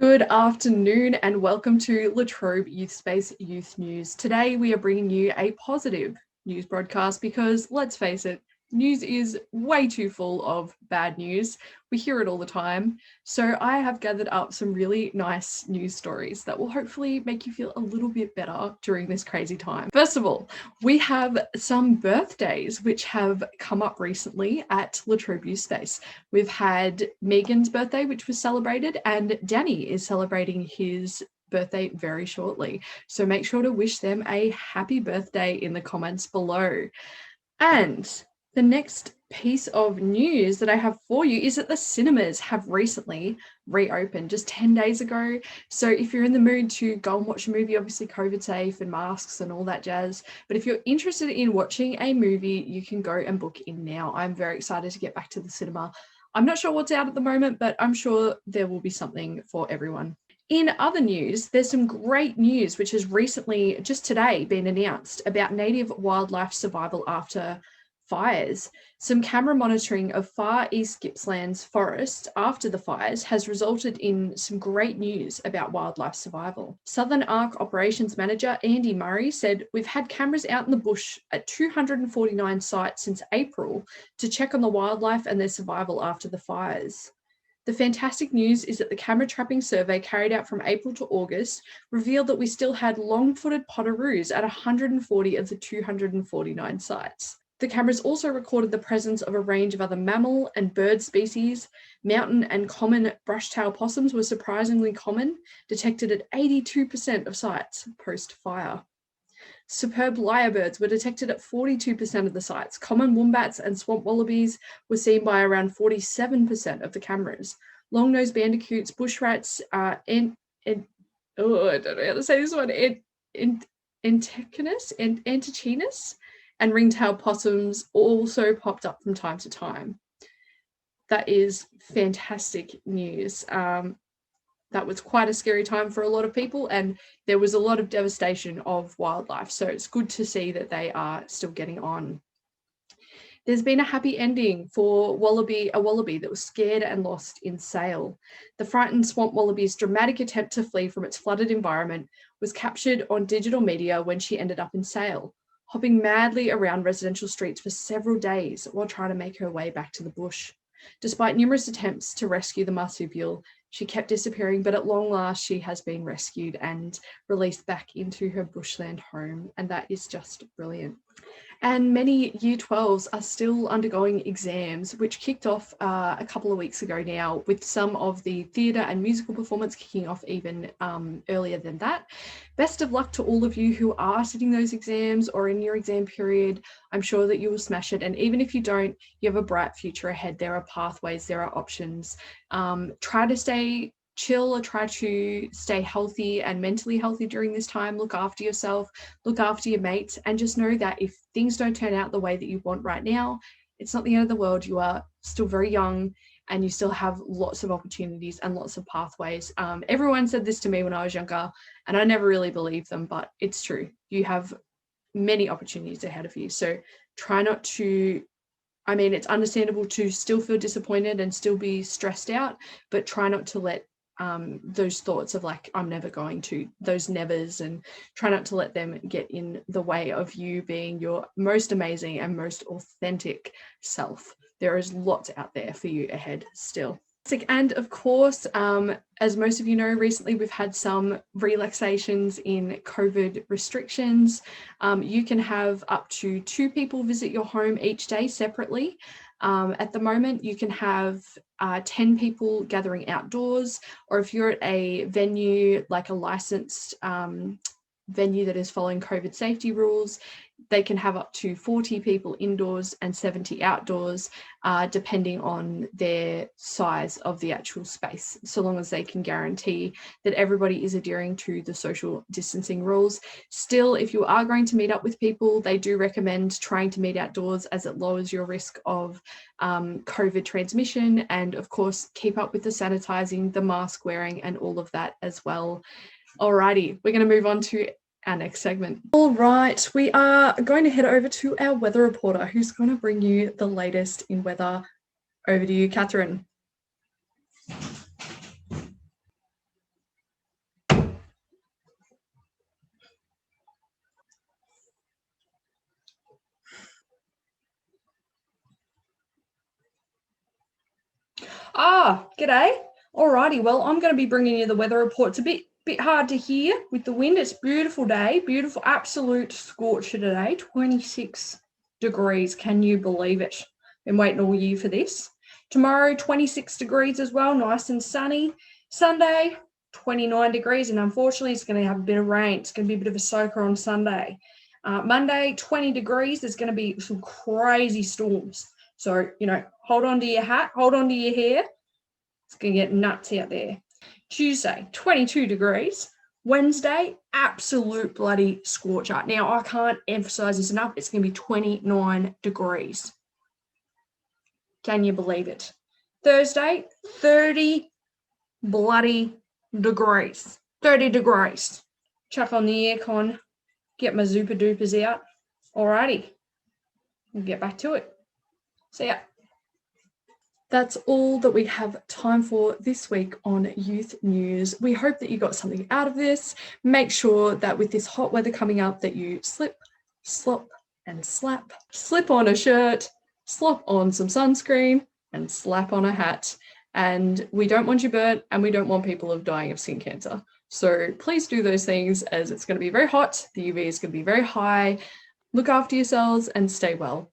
Good afternoon and welcome to La Trobe Youth Space Youth News. Today we are bringing you a positive news broadcast because, let's face it, news is way too full of bad news. We hear it all the time. So I have gathered up some really nice news stories that will hopefully make you feel a little bit better during this crazy time. First of all, we have some birthdays which have come up recently at La Trobe Youth Space. We've had Megan's birthday, which was celebrated, and Danny is celebrating his birthday very shortly. So make sure to wish them a happy birthday in the comments below. And the next piece of news that I have for you is that the cinemas have recently reopened just 10 days ago. So if you're in the mood to go and watch a movie, obviously COVID safe and masks and all that jazz, but if you're interested in watching a movie, you can go and book in now. I'm very excited to get back to the cinema. I'm not sure what's out at the moment, but I'm sure there will be something for everyone. In other news, there's some great news which has recently, just today, been announced about native wildlife survival after fires. Some camera monitoring of Far East Gippsland's forest after the fires has resulted in some great news about wildlife survival. Southern Arc Operations Manager Andy Murray said, "We've had cameras out in the bush at 249 sites since April to check on the wildlife and their survival after the fires. The fantastic news is that the camera trapping survey carried out from April to August revealed that we still had long-footed potoroos at 140 of the 249 sites. The cameras also recorded the presence of a range of other mammal and bird species. Mountain and common brushtail possums were surprisingly common, detected at 82% of sites post-fire. Superb lyrebirds were detected at 42% of the sites. Common wombats and swamp wallabies were seen by around 47% of the cameras. Long-nosed bandicoots, bush rats, I don't know how to say this one, Antechinus, and ringtail possums also popped up from time to time." That is fantastic news. That was quite a scary time for a lot of people, and there was a lot of devastation of wildlife. So it's good to see that they are still getting on. There's been a happy ending for a wallaby that was scared and lost in Sale. The frightened swamp wallaby's dramatic attempt to flee from its flooded environment was captured on digital media when she ended up in Sale, hopping madly around residential streets for several days while trying to make her way back to the bush. Despite numerous attempts to rescue the marsupial, she kept disappearing, but at long last she has been rescued and released back into her bushland home, and that is just brilliant. And many Year 12s are still undergoing exams, which kicked off a couple of weeks ago now, with some of the theatre and musical performance kicking off even earlier than that. Best of luck to all of you who are sitting those exams or in your exam period. I'm sure that you will smash it. And even if you don't, you have a bright future ahead. There are pathways, there are options. Try to stay chill or try to stay healthy and mentally healthy during this time. Look after yourself, look after your mates, and just know that if things don't turn out the way that you want right now, it's not the end of the world. You are still very young and you still have lots of opportunities and lots of pathways. Everyone said this to me when I was younger and I never really believed them, but it's true. You have many opportunities ahead of you. So try not to, it's understandable to still feel disappointed and still be stressed out, but try not to let those thoughts of like, I'm never going to, those nevers, and try not to let them get in the way of you being your most amazing and most authentic self. There is lots out there for you ahead still. And of course, as most of you know, recently we've had some relaxations in COVID restrictions. You can have up to 2 people visit your home each day separately. At the moment, you can have 10 people gathering outdoors, or if you're at a venue, like a licensed venue that is following COVID safety rules, they can have up to 40 people indoors and 70 outdoors, depending on their size of the actual space, so long as they can guarantee that everybody is adhering to the social distancing rules. Still, if you are going to meet up with people, they do recommend trying to meet outdoors as it lowers your risk of COVID transmission, and of course, keep up with the sanitizing, the mask wearing, and all of that as well. Alrighty, we're going to move on to our next segment. All right, we are going to head over to our weather reporter who's going to bring you the latest in weather. Over to you, Catherine. G'day. Alrighty, well, I'm going to be bringing you the weather report. It's a bit hard to hear with the wind. It's a beautiful day, beautiful, absolute scorcher today, 26 degrees. Can you believe it? Been waiting all year for this. Tomorrow, 26 degrees as well, nice and sunny. Sunday, 29 degrees, and unfortunately, it's going to have a bit of rain. It's going to be a bit of a soaker on Sunday. Monday, 20 degrees. There's going to be some crazy storms. So, hold on to your hat, hold on to your hair. It's going to get nuts out there. Tuesday, 22 degrees. Wednesday, absolute bloody scorcher. Now, I can't emphasize this enough. It's going to be 29 degrees. Can you believe it? Thursday, 30 bloody degrees. 30 degrees. Chuck on the aircon. Get my Zupa Dupas out. Alrighty. We'll get back to it. See ya. That's all that we have time for this week on Youth News. We hope that you got something out of this. Make sure that with this hot weather coming up that you slip, slop, and slap. Slip on a shirt, slop on some sunscreen, and slap on a hat. And we don't want you burnt, and we don't want people dying of skin cancer. So please do those things, as it's going to be very hot. The UV is going to be very high. Look after yourselves and stay well.